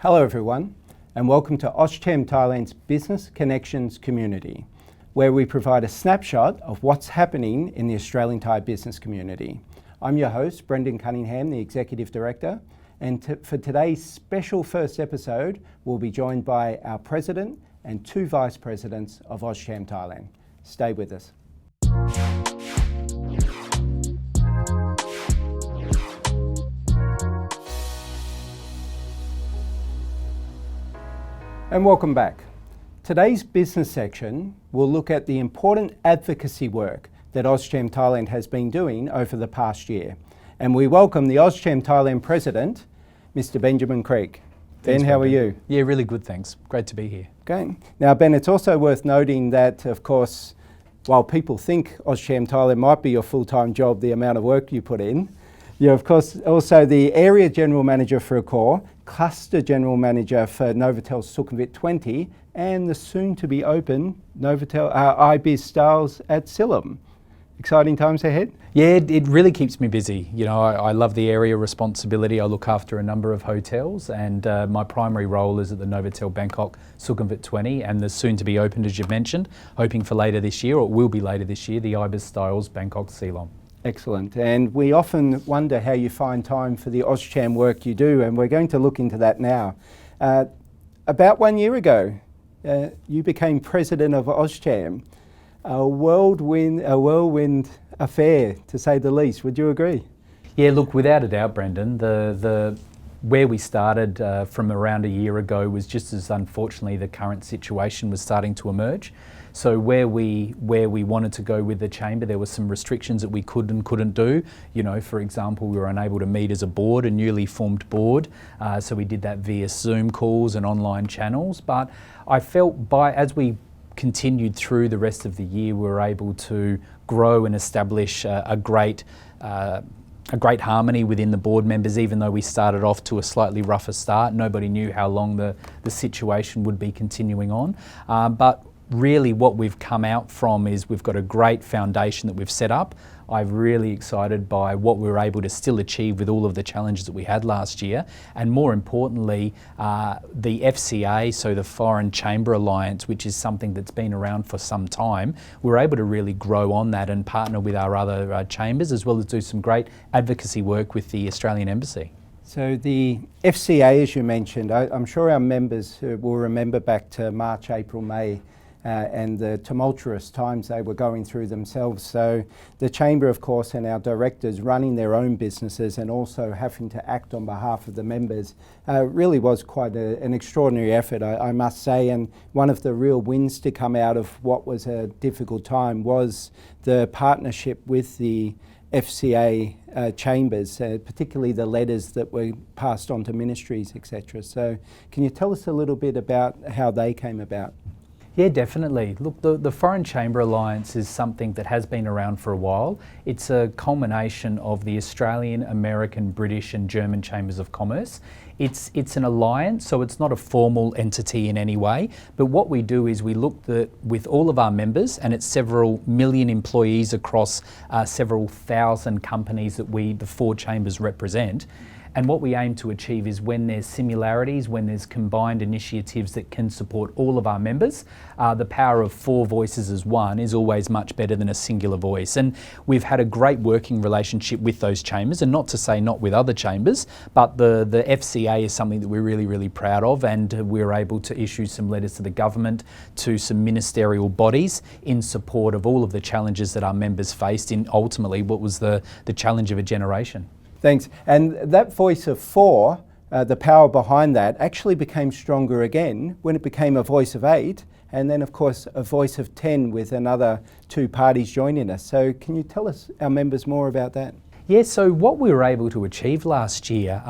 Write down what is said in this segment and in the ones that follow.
Hello everyone, and welcome to AustCham Thailand's Business Connections community, where we provide a snapshot of what's happening in the Australian Thai business community. I'm your host, Brenton, the Executive Director, and for today's special first episode, we'll be joined by our President and two Vice Presidents of AustCham Thailand. Stay with us. And welcome back. Today's business section will look at the important advocacy work that AustCham Thailand has been doing over the past year. And we welcome the AustCham Thailand President, Mr. Benjamin Krieg. Ben, how are you? Yeah, really good, thanks. Great to be here. Okay. Now, Ben, it's also worth noting that, of course, while people think AustCham Thailand might be your full-time job, the amount of work you put in, you're, of course, also the Area General Manager for Accor, Cluster General Manager for Novotel Sukhumvit 20, and the soon-to-be open Novotel IBIZ Styles at Siloam. Exciting times ahead? Yeah, it really keeps me busy. You know, I love the area responsibility. I look after a number of hotels, and my primary role is at the Novotel Bangkok Sukhumvit 20, and the soon-to-be opened, as you've mentioned, hoping for later this year, or it will be later this year, the IBIZ Styles Bangkok Siloam. Excellent. And we often wonder how you find time for the AustCham work you do, and we're going to look into that now. About 1 year ago, you became President of AustCham. A whirlwind affair, to say the least. Would you agree? Yeah, look, without a doubt, Brendan, where we started from around a year ago was just as unfortunately the current situation was starting to emerge. So where we wanted to go with the chamber, there were some restrictions that we could and couldn't do. You know, for example, we were unable to meet as a board, a newly formed board. So we did that via Zoom calls and online channels. But I felt as we continued through the rest of the year, we were able to grow and establish a great harmony within the board members, even though we started off to a slightly rougher start. Nobody knew how long the situation would be continuing on. But really what we've come out from is we've got a great foundation that we've set up. I'm really excited by what we were able to still achieve with all of the challenges that we had last year. And more importantly, the FCA, so the Foreign Chamber Alliance, which is something that's been around for some time, we're able to really grow on that and partner with our other chambers, as well as do some great advocacy work with the Australian Embassy. So the FCA, as you mentioned, I'm sure our members will remember back to March, April, May, and the tumultuous times they were going through themselves. So the Chamber, of course, and our directors running their own businesses and also having to act on behalf of the members really was quite an extraordinary effort, I must say. And one of the real wins to come out of what was a difficult time was the partnership with the FCA chambers, particularly the letters that were passed on to ministries, etc. So can you tell us a little bit about how they came about? Yeah, definitely. Look, the Foreign Chamber Alliance is something that has been around for a while. It's a culmination of the Australian, American, British and German Chambers of Commerce. It's an alliance, so it's not a formal entity in any way, but what we do is we look with all of our members, and it's several million employees across several thousand companies that the four chambers represent. And what we aim to achieve is when there's similarities, when there's combined initiatives that can support all of our members, the power of four voices as one is always much better than a singular voice. And we've had a great working relationship with those chambers, and not to say not with other chambers, but the FCA is something that we're really, really proud of, and we're able to issue some letters to the government, to some ministerial bodies in support of all of the challenges that our members faced in ultimately what was the challenge of a generation. Thanks. And that voice of four, the power behind that, actually became stronger again when it became a voice of 8, and then of course a voice of 10 with another two parties joining us. So can you tell us, our members, more about that? Yeah, so what we were able to achieve last year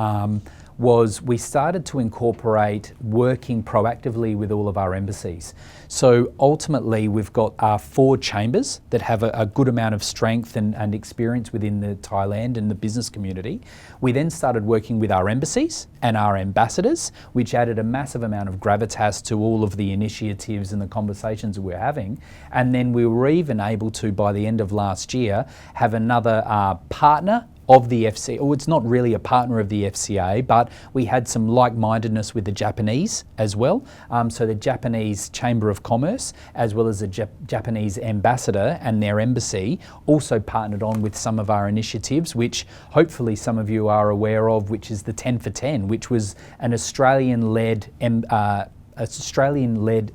was we started to incorporate working proactively with all of our embassies. So ultimately we've got our four chambers that have a good amount of strength and experience within the Thailand and the business community. We then started working with our embassies and our ambassadors, which added a massive amount of gravitas to all of the initiatives and the conversations that we're having. And then we were even able to, by the end of last year, have another partner of the FCA, or it's not really a partner of the FCA, but we had some like-mindedness with the Japanese as well. So the Japanese Chamber of Commerce, as well as the Japanese ambassador and their embassy, also partnered on with some of our initiatives, which hopefully some of you are aware of, which is the 10 for 10, which was an Australian-led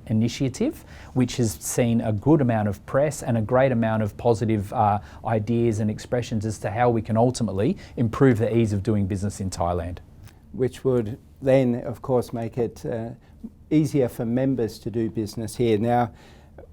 initiative, which has seen a good amount of press and a great amount of positive ideas and expressions as to how we can ultimately improve the ease of doing business in Thailand. Which would then, of course, make it easier for members to do business here. Now,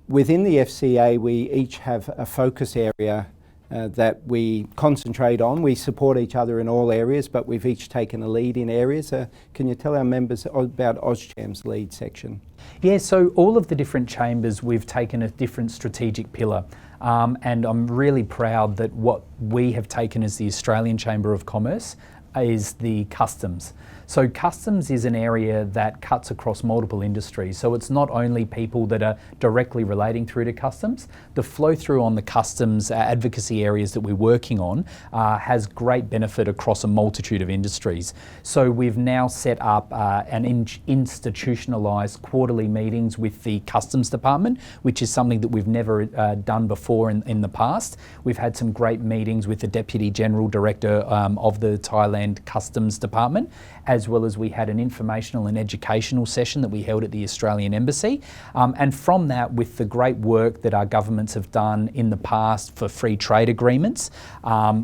within the FCA, we each have a focus area that we concentrate on. We support each other in all areas, but we've each taken a lead in areas. Can you tell our members about AustCham's lead section? Yeah, so all of the different chambers, we've taken a different strategic pillar. And I'm really proud that what we have taken as the Australian Chamber of Commerce is the customs. So customs is an area that cuts across multiple industries. So it's not only people that are directly relating through to customs. The flow through on the customs advocacy areas that we're working on has great benefit across a multitude of industries. So we've now set up an institutionalised quarterly meetings with the Customs Department, which is something that we've never done before in the past. We've had some great meetings with the Deputy General Director of the Thailand Customs Department, as well as we had an informational and educational session that we held at the Australian Embassy. And from that, with the great work that our governments have done in the past for free trade agreements,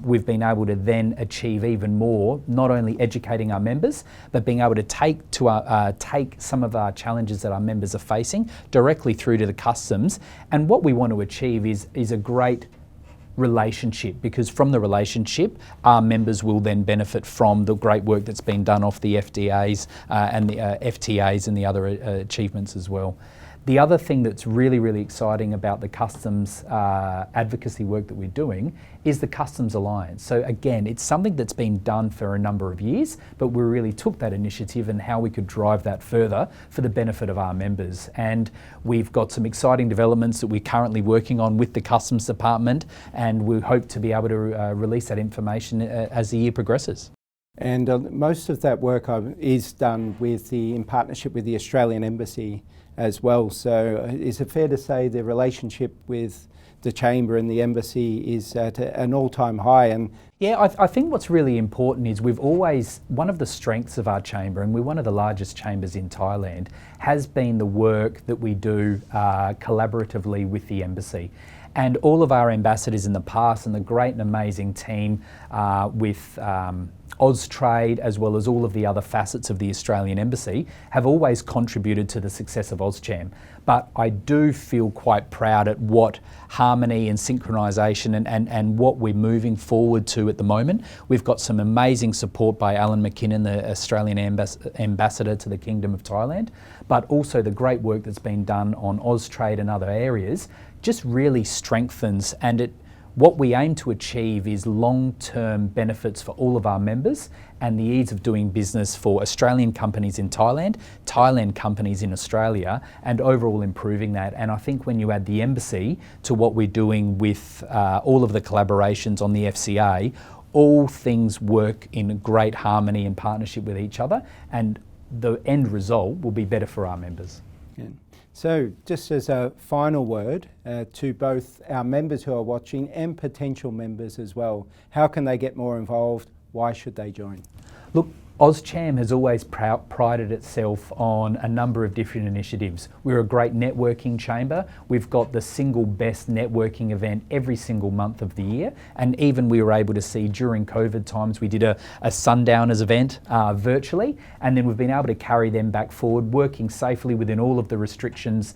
we've been able to then achieve even more, not only educating our members, but being able to take some of our challenges that our members are facing directly through to the customs. And what we want to achieve is a great relationship, because from the relationship, our members will then benefit from the great work that's been done off the FDAs and the FTAs and the other achievements as well. The other thing that's really, really exciting about the customs advocacy work that we're doing is the Customs Alliance. So again, it's something that's been done for a number of years, but we really took that initiative and how we could drive that further for the benefit of our members. And we've got some exciting developments that we're currently working on with the Customs Department, and we hope to be able to release that information as the year progresses. And most of that work is done in partnership with the Australian Embassy as well. So is it fair to say the relationship with the Chamber and the Embassy is at an all-time high? And yeah, I think what's really important is one of the strengths of our Chamber, and we're one of the largest chambers in Thailand, has been the work that we do collaboratively with the Embassy. And all of our ambassadors in the past and the great and amazing team with AusTrade, as well as all of the other facets of the Australian Embassy, have always contributed to the success of AustCham. But I do feel quite proud at what harmony and synchronisation and what we're moving forward to at the moment. We've got some amazing support by Alan McKinnon, the Australian ambassador to the Kingdom of Thailand, but also the great work that's been done on AusTrade and other areas just really strengthens, and what we aim to achieve is long-term benefits for all of our members and the ease of doing business for Australian companies in Thailand, Thailand companies in Australia, and overall improving that. And I think when you add the Embassy to what we're doing with all of the collaborations on the FCA, all things work in great harmony and partnership with each other, and the end result will be better for our members. Yeah. So just as a final word to both our members who are watching and potential members as well, how can they get more involved? Why should they join? Look, AustCham has always prided itself on a number of different initiatives. We're a great networking chamber. We've got the single best networking event every single month of the year. And even we were able to see during COVID times, we did a Sundowners event virtually. And then we've been able to carry them back forward, working safely within all of the restrictions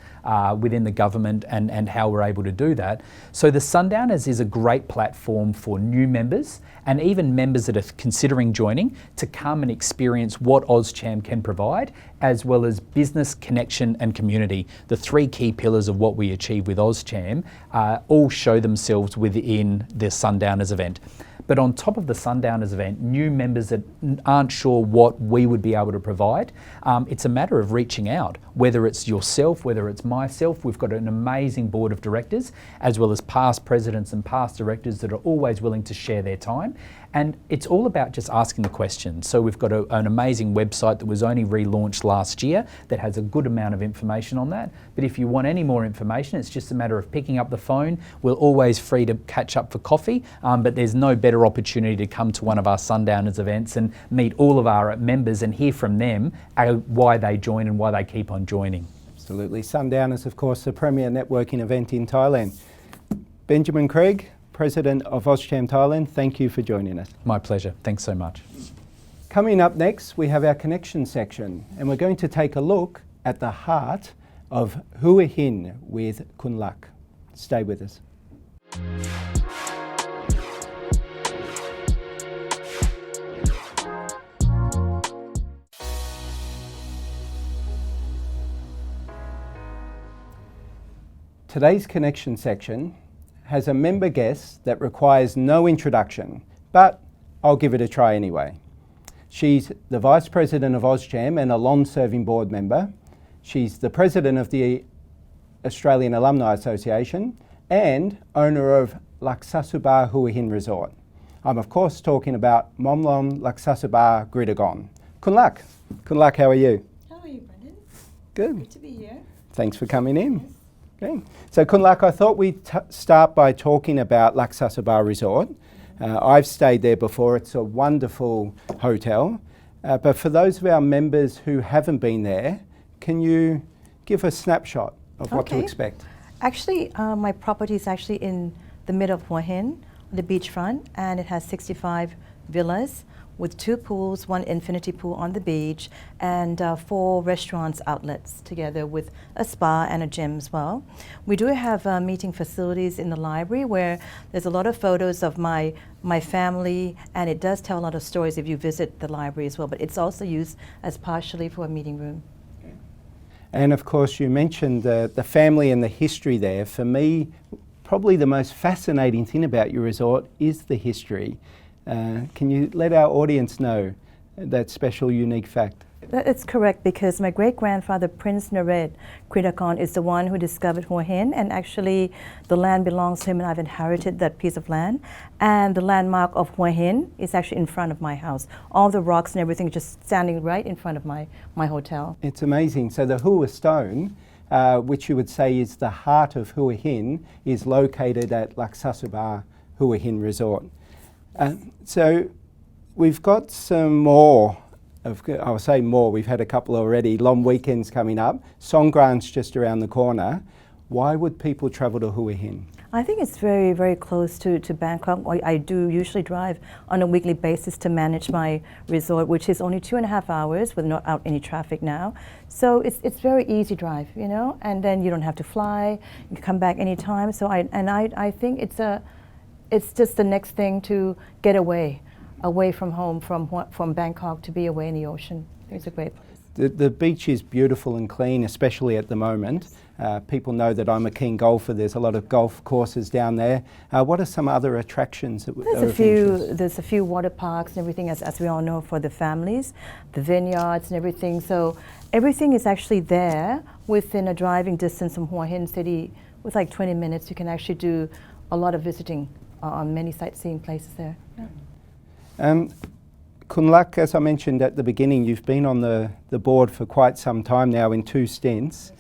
within the government and how we're able to do that. So the Sundowners is a great platform for new members and even members that are considering joining to come and experience what AustCham can provide, as well as business, connection and community. The three key pillars of what we achieve with AustCham all show themselves within the Sundowners event. But on top of the Sundowners event, new members that aren't sure what we would be able to provide, it's a matter of reaching out, whether it's yourself, whether it's myself. We've got an amazing board of directors, as well as past presidents and past directors that are always willing to share their time. And it's all about just asking the questions. So we've got an amazing website that was only relaunched last year that has a good amount of information on that. But if you want any more information, it's just a matter of picking up the phone. We're always free to catch up for coffee, but there's no better opportunity to come to one of our Sundowners events and meet all of our members and hear from them why they join and why they keep on joining. Absolutely. Sundowners, of course, the premier networking event in Thailand. Benjamin Krieg, President of AustCham Thailand, thank you for joining us. My pleasure. Thanks so much. Coming up next, we have our connection section, and we're going to take a look at the Heart of Hua Hin with Kun Lak. Stay with us. Today's connection section has a member guest that requires no introduction, but I'll give it a try anyway. She's the Vice President of AustCham and a long-serving board member. She's the President of the Australian Alumni Association and owner of Laksasubha Kridakon Hin Resort. I'm of course talking about Momlom Laksasubha Kridakon. Kun Lak. Kun Lak, how are you? How are you, Brenton? Good. Good to be here. Thanks for coming in. Okay. So Kun Lak, I thought we'd start by talking about Laksa Bar Resort. I've stayed there before. It's a wonderful hotel. But for those of our members who haven't been there, can you give a snapshot of what to expect? Actually, my property is actually in the middle of Hua Hin, the beachfront, and it has 65 villas with 2 pools, 1 infinity pool on the beach, and 4 restaurants outlets together with a spa and a gym as well. We do have meeting facilities in the library where there's a lot of photos of my family, and it does tell a lot of stories if you visit the library as well, but it's also used as partially for a meeting room. And of course you mentioned the family and the history there. For me, probably the most fascinating thing about your resort is the history. Can you let our audience know that special, unique fact? That's correct, because my great-grandfather, Prince Nared Kridakon, is the one who discovered Hua Hin, and actually the land belongs to him and I've inherited that piece of land. And the landmark of Hua Hin is actually in front of my house. All the rocks and everything just standing right in front of my hotel. It's amazing. So the Hua stone, which you would say is the heart of Hua Hin, is located at Laksasubha Kridakon Hin Resort. So we've got some more, I'll say more, we've had a couple already, long weekends coming up, Songkran's just around the corner. Why would people travel to Hua Hin? I think it's very, very close to Bangkok. I do usually drive on a weekly basis to manage my resort, which is only 2.5 hours with not any traffic now. So it's very easy drive, you know, and then you don't have to fly, you can come back anytime. So I think it's just the next thing to get away from home, from Bangkok, to be away in the ocean. It's a great place. The beach is beautiful and clean, especially at the moment. People know that I'm a keen golfer. There's a lot of golf courses down there. What are some other attractions that There's a few water parks and everything, as we all know, for the families, the vineyards and everything. So everything is actually there within a driving distance from Hua Hin City. With like 20 minutes, you can actually do a lot of visiting on many sightseeing places there. Yeah. Kun Lak, as I mentioned at the beginning, you've been on the board for quite some time now in 2 stints.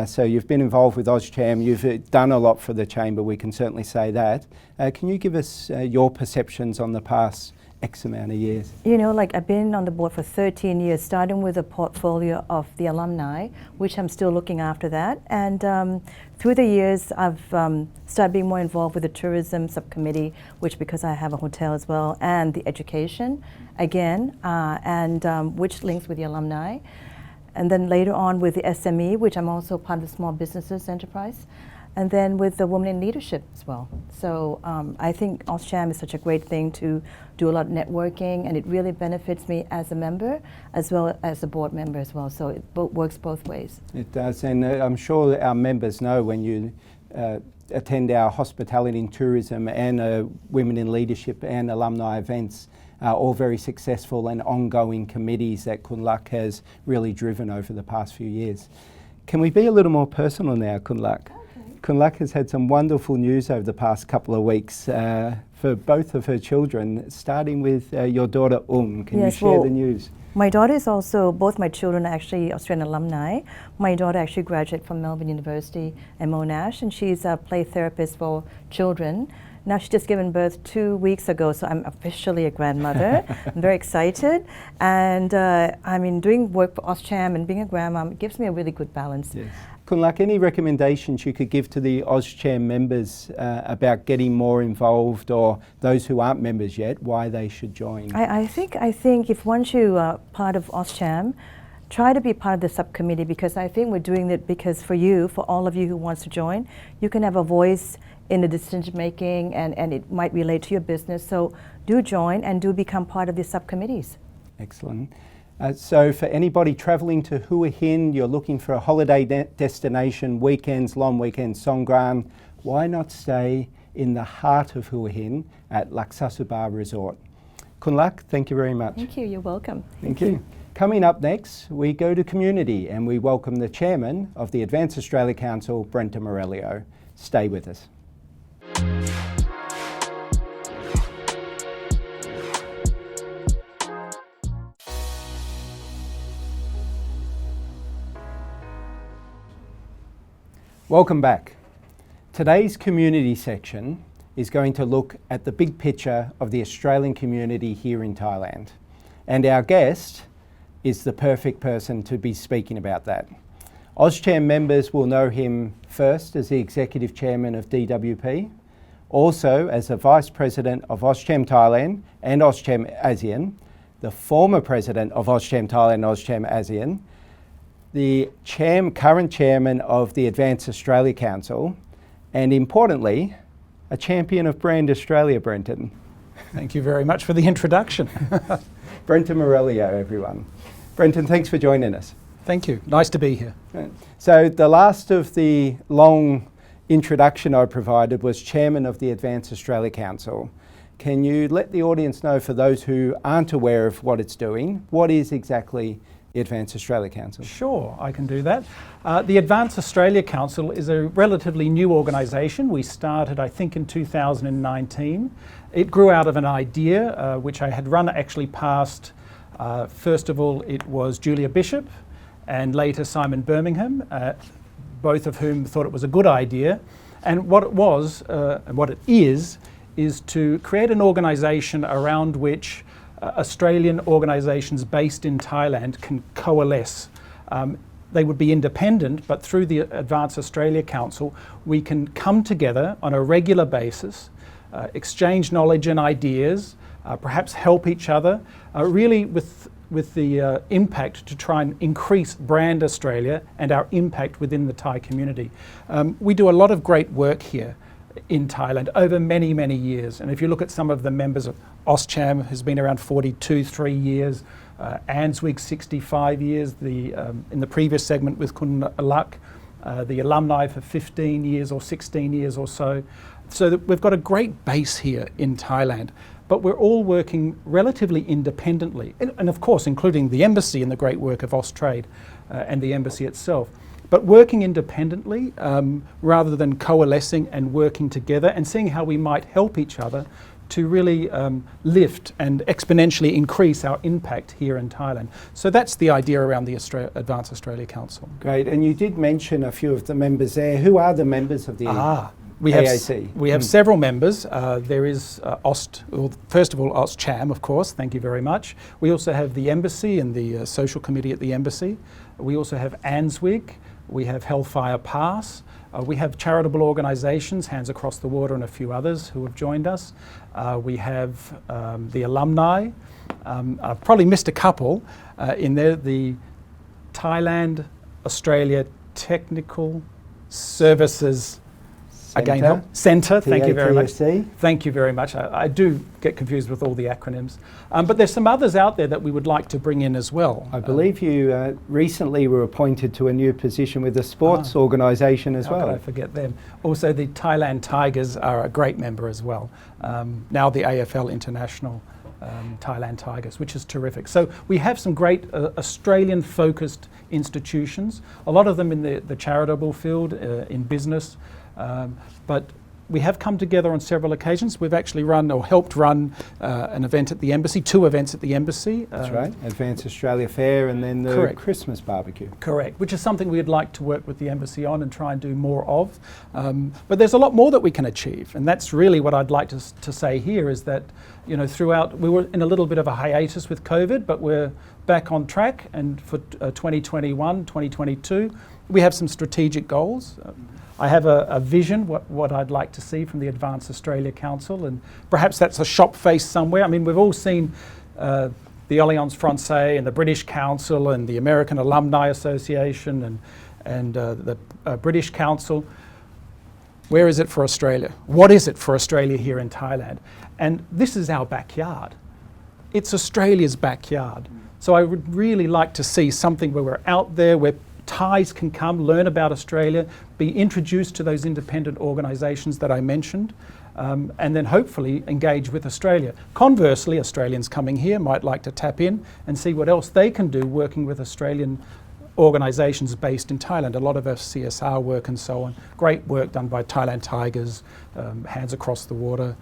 So you've been involved with AustCham, you've done a lot for the Chamber, we can certainly say that. Can you give us your perceptions on the past X amount of years? You know, like I've been on the board for 13 years, starting with a portfolio of the alumni, which I'm still looking after that. And through the years, I've started being more involved with the tourism subcommittee, which because I have a hotel as well, and the education, again, which links with the alumni. And then later on with the SME, which I'm also part of the Small Businesses Enterprise. And then with the Women in Leadership as well. So I think AustCham is such a great thing to do a lot of networking, and it really benefits me as a member as well as a board member as well. So it works both ways. It does, and I'm sure our members know when you attend our hospitality and tourism and women in leadership and alumni events, all very successful and ongoing committees that Kun Lak has really driven over the past few years. Can we be a little more personal now, Kun Lak? Okay. Kun Lak has had some wonderful news over the past couple of weeks for both of her children, starting with your daughter Can you share the news? My daughter is also, both my children are actually Australian alumni. My daughter actually graduated from Melbourne University and Monash, and she's a play therapist for children. Now she's just given birth 2 weeks ago, so I'm officially a grandmother. I'm very excited. And doing work for AustCham and being a grandma, it gives me a really good balance. Yes. Kun Lak, any recommendations you could give to the AustCham members about getting more involved, or those who aren't members yet, why they should join? I think if once you are part of AustCham, try to be part of the subcommittee, because I think we're doing it because for all of you who wants to join, you can have a voice in the decision making, and it might relate to your business. So do join and do become part of the subcommittees. Excellent. So for anybody travelling to Hua Hin, you're looking for a holiday destination, weekends, long weekends, Songkran, why not stay in the heart of Hua Hin at Laksa Bar Resort? Kun Lak, thank you very much. Thank you, you're welcome. Thank you. Coming up next, we go to community and we welcome the chairman of the Advance Australia Council, Brenton Mauriello. Stay with us. Welcome back. Today's community section is going to look at the big picture of the Australian community here in Thailand. And our guest is the perfect person to be speaking about that. AustCham members will know him first as the Executive Chairman of DWP, also as the Vice President of AustCham Thailand and AustCham ASEAN, the former President of AustCham Thailand and AustCham ASEAN, the current Chairman of the Advance Australia Council, and importantly, a champion of Brand Australia, Brenton. Thank you very much for the introduction. Brenton Mauriello, everyone. Brenton, thanks for joining us. Thank you. Nice to be here. So the last of the long introduction I provided was Chairman of the Advance Australia Council. Can you let the audience know, for those who aren't aware of what it's doing, what is exactly the Advance Australia Council? Sure, I can do that. The Advance Australia Council is a relatively new organisation. We started, I think, in 2019. It grew out of an idea which I had run actually past, first of all, it was Julia Bishop and later Simon Birmingham, both of whom thought it was a good idea. And what it was, and what it is to create an organisation around which Australian organisations based in Thailand can coalesce. They would be independent, but through the Advance Australia Council, we can come together on a regular basis, exchange knowledge and ideas, perhaps help each other, really with the impact to try and increase Brand Australia and our impact within the Thai community. We do a lot of great work here in Thailand over many, many years. And if you look at some of the members of AustCham, has been around 3 years, ANZWIG 65 years, in the previous segment with Kun Lak, the alumni for 15 years or 16 years or so. So that we've got a great base here in Thailand, but we're all working relatively independently, and of course including the embassy and the great work of Austrade and the embassy itself. But working independently rather than coalescing and working together and seeing how we might help each other to really lift and exponentially increase our impact here in Thailand. So that's the idea around the Advance Australia Council. Great, and you did mention a few of the members there. Who are the members of the AAC? We have several members. There is first of all, AustCham, of course, thank you very much. We also have the Embassy and the Social Committee at the Embassy. We also have ANZWIG. We have Hellfire Pass. We have charitable organisations, Hands Across the Water and a few others who have joined us. We have the alumni. I've probably missed a couple in there. The Thailand Australia Technical Services Centre, thank you very much. TATSC. Thank you very much. I do get confused with all the acronyms. But there's some others out there that we would like to bring in as well. I believe you recently were appointed to a new position with the sports organisation as How well. could I forget them? Also, the Thailand Tigers are a great member as well. Now the AFL International Thailand Tigers, which is terrific. So we have some great Australian-focused institutions, a lot of them in the charitable field, in business, but we have come together on several occasions. We've actually run or helped run an event at the Embassy, 2 events at the Embassy. That's right, Advance Australia Fair and then the Correct. Christmas barbecue. Correct, which is something we'd like to work with the Embassy on and try and do more of. But there's a lot more that we can achieve, and that's really what I'd like to say here is that, you know, throughout, we were in a little bit of a hiatus with COVID, but we're back on track, and for 2021, 2022, we have some strategic goals. I have a vision, what I'd like to see from the Advance Australia Council, and perhaps that's a shop face somewhere. I mean, we've all seen the Alliance Francaise and the British Council and the American Alumni Association and the British Council. Where is it for Australia? What is it for Australia here in Thailand? And this is our backyard. It's Australia's backyard. So I would really like to see something where we're out there, where Thais can come, learn about Australia, be introduced to those independent organisations that I mentioned, and then hopefully engage with Australia. Conversely, Australians coming here might like to tap in and see what else they can do working with Australian organisations based in Thailand. A lot of our CSR work and so on. Great work done by Thailand Tigers, Hands Across the Water,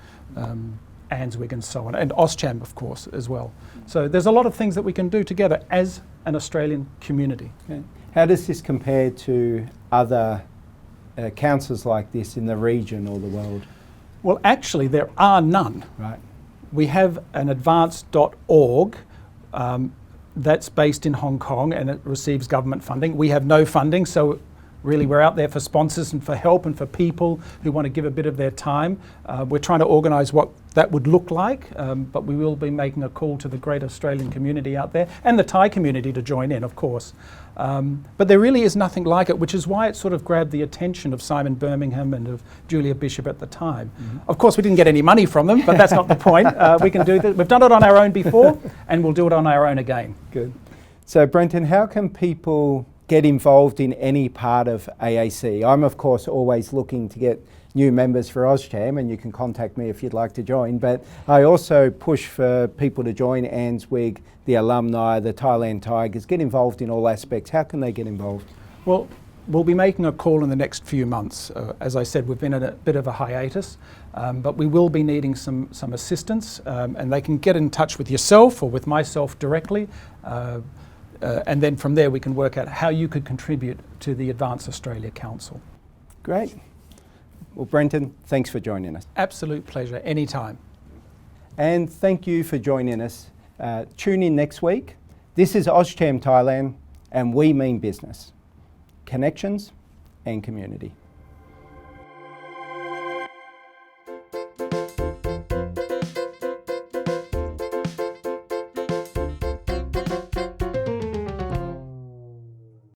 ANZWIG and so on, and AustCham, of course, as well. So there's a lot of things that we can do together as an Australian community. Okay. How does this compare to other councils like this in the region or the world? Well, actually, there are none. Right. We have an advance.org that's based in Hong Kong, and it receives government funding. We have no funding, so really we're out there for sponsors and for help and for people who want to give a bit of their time. We're trying to organise what that would look like, but we will be making a call to the great Australian community out there and the Thai community to join in, of course. But there really is nothing like it, which is why it sort of grabbed the attention of Simon Birmingham and of Julia Bishop at the time. Of course, we didn't get any money from them, but that's not the point. We can do that. We've done it on our own before, and we'll do it on our own again. Good. So, Brenton, how can people get involved in any part of AAC? I'm, of course, always looking to get new members for AustCham, and you can contact me if you'd like to join, but I also push for people to join ANZWIG, the alumni, the Thailand Tigers, get involved in all aspects. How can they get involved? Well, we'll be making a call in the next few months. As I said, we've been in a bit of a hiatus, but we will be needing some assistance, and they can get in touch with yourself or with myself directly, and then from there we can work out how you could contribute to the Advance Australia Council. Great. Well, Brenton, thanks for joining us. Absolute pleasure, anytime. And thank you for joining us. Tune in next week. This is AustCham Thailand, and we mean business, connections and community.